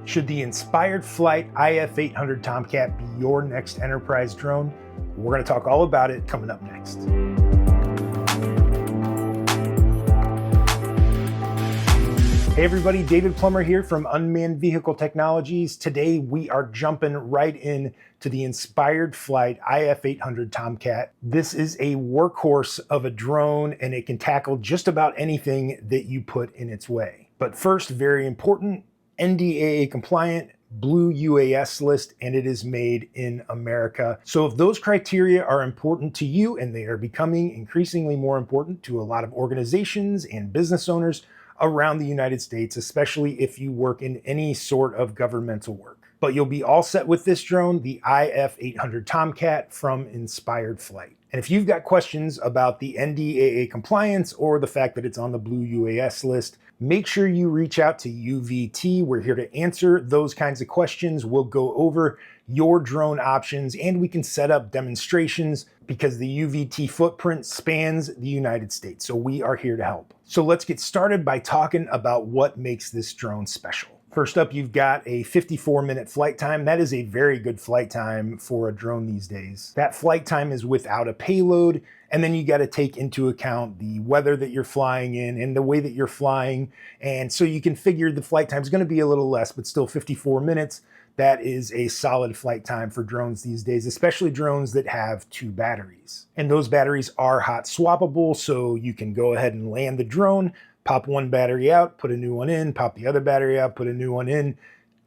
Should the Inspired Flight IF800 Tomcat be your next enterprise drone? We're going to talk all about it coming up next. Hey everybody, David Plummer here from Unmanned Vehicle Technologies. Today we are jumping right in to the Inspired Flight IF800 Tomcat. This is a workhorse of a drone and it can tackle just about anything that you put in its way. But first, very important, NDAA compliant, blue UAS list, and it is made in America. So if those criteria are important to you, and they are becoming increasingly more important to a lot of organizations and business owners around the United States, especially if you work in any sort of governmental work. But you'll be all set with this drone, the IF800 Tomcat from Inspired Flight. And if you've got questions about the NDAA compliance or the fact that it's on the blue UAS list, make sure you reach out to UVT. We're here to answer those kinds of questions. We'll go over your drone options and we can set up demonstrations because the UVT footprint spans the United States. So we are here to help. So let's get started by talking about what makes this drone special. First up, you've got a 54-minute flight time. That is a very good flight time for a drone these days. That flight time is without a payload, and then you got to take into account the weather that you're flying in and the way that you're flying. And so you can figure the flight time is going to be a little less, but still 54 minutes. That is a solid flight time for drones these days, especially drones that have 2 batteries. And those batteries are hot swappable, so you can go ahead and land the drone, pop one battery out, put a new one in, pop the other battery out, put a new one in.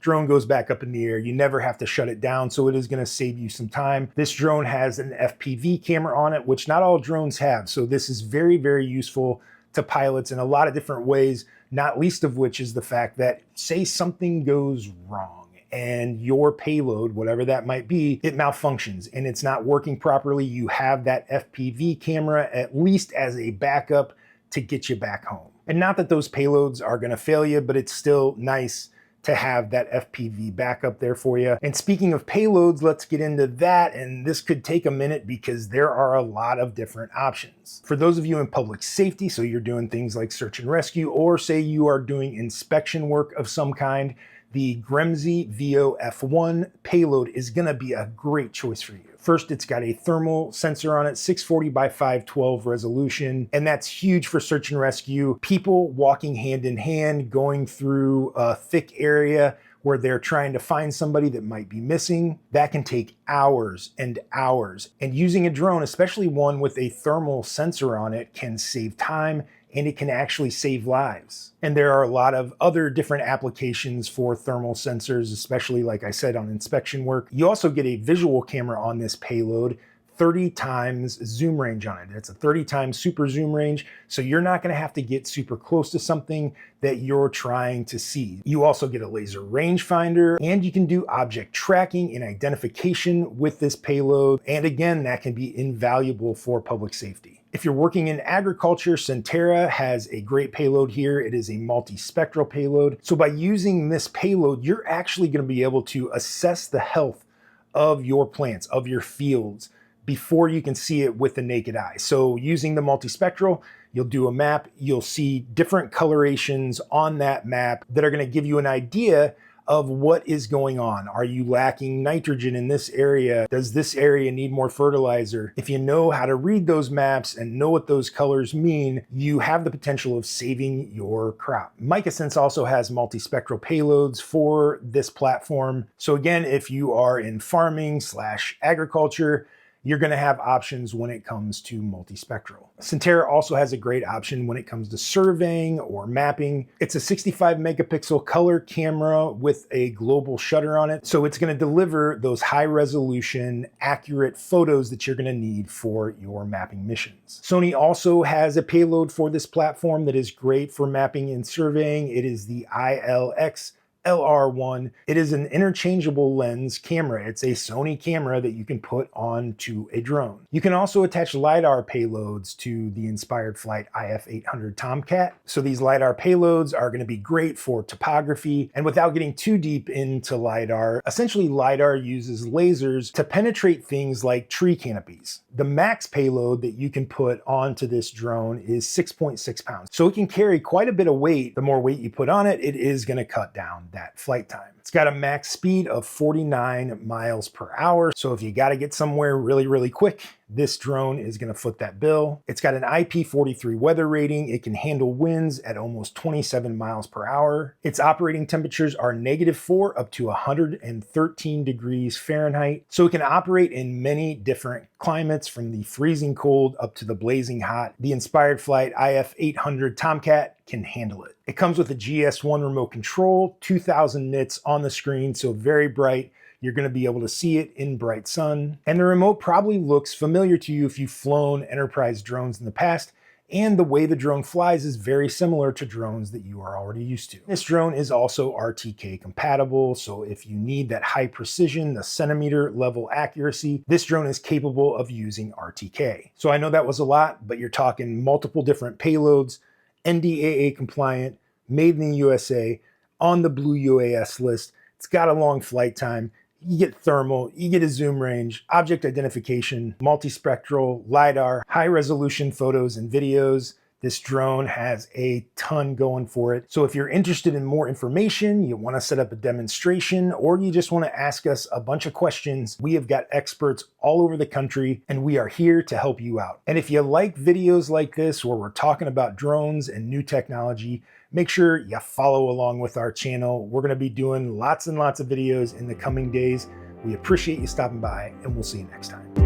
Drone goes back up in the air. You never have to shut it down, so it is going to save you some time. This drone has an FPV camera on it, which not all drones have, so this is very, very useful to pilots in a lot of different ways, not least of which is the fact that, say something goes wrong and your payload, whatever that might be, it malfunctions and it's not working properly. You have that FPV camera at least as a backup to get you back home. And not that those payloads are going to fail you, but it's still nice to have that FPV backup there for you. And speaking of payloads, let's get into that. And this could take a minute because there are a lot of different options. For those of you in public safety, so you're doing things like search and rescue, or say you are doing inspection work of some kind, the Gremsy VO F1 payload is going to be a great choice for you. First, it's got a thermal sensor on it, 640 by 512 resolution, and that's huge for search and rescue. People walking hand in hand, going through a thick area where they're trying to find somebody that might be missing. That can take hours and hours. And using a drone, especially one with a thermal sensor on it, can save time and it can actually save lives. And there are a lot of other different applications for thermal sensors, especially like I said on inspection work. You also get a visual camera on this payload, 30 times zoom range on it. It's a 30 times super zoom range, so you're not gonna have to get super close to something that you're trying to see. You also get a laser rangefinder, and you can do object tracking and identification with this payload. And again, that can be invaluable for public safety. If you're working in agriculture, Centera has a great payload here. It is a multispectral payload. So by using this payload, you're actually gonna be able to assess the health of your plants, of your fields, before you can see it with the naked eye. So using the multispectral, you'll do a map, you'll see different colorations on that map that are gonna give you an idea of what is going on. Are you lacking nitrogen in this area? Does this area need more fertilizer? If you know how to read those maps and know what those colors mean, you have the potential of saving your crop. MicaSense also has multispectral payloads for this platform. So again, if you are in farming / agriculture, you're going to have options when it comes to multispectral. Centera also has a great option when it comes to surveying or mapping. It's a 65 megapixel color camera with a global shutter on it. So it's going to deliver those high resolution, accurate photos that you're going to need for your mapping missions. Sony also has a payload for this platform that is great for mapping and surveying. It is the ILX LR1. It is an interchangeable lens camera. It's a Sony camera that you can put onto a drone. You can also attach LiDAR payloads to the Inspired Flight IF800 Tomcat. So these LiDAR payloads are going to be great for topography. And without getting too deep into LiDAR, essentially LiDAR uses lasers to penetrate things like tree canopies. The max payload that you can put onto this drone is 6.6 pounds. So it can carry quite a bit of weight. The more weight you put on it, it is going to cut down that flight time. It's got a max speed of 49 miles per hour. So if you got to get somewhere really, really quick, this drone is going to foot that bill. It's got an IP43 weather rating. It can handle winds at almost 27 miles per hour. Its operating temperatures are -4 up to 113 degrees Fahrenheit. So it can operate in many different climates, from the freezing cold up to the blazing hot. The Inspired Flight IF800 Tomcat can handle it. It comes with a GS1 remote control, 2000 nits on the screen, so very bright. You're going to be able to see it in bright sun. And the remote probably looks familiar to you if you've flown enterprise drones in the past, and the way the drone flies is very similar to drones that you are already used to. This drone is also RTK compatible, so if you need that high precision, the centimeter level accuracy, this drone is capable of using RTK. So I know that was a lot, but you're talking multiple different payloads, NDAA compliant, made in the USA, on the Blue UAS list. It's got a long flight time. You get thermal, you get a zoom range, object identification, multispectral, LiDAR, high resolution photos and videos. This drone has a ton going for it. So if you're interested in more information, you want to set up a demonstration, or you just want to ask us a bunch of questions, we have got experts all over the country, and we are here to help you out. And if you like videos like this, where we're talking about drones and new technology, make sure you follow along with our channel. We're going to be doing lots and lots of videos in the coming days. We appreciate you stopping by, and we'll see you next time.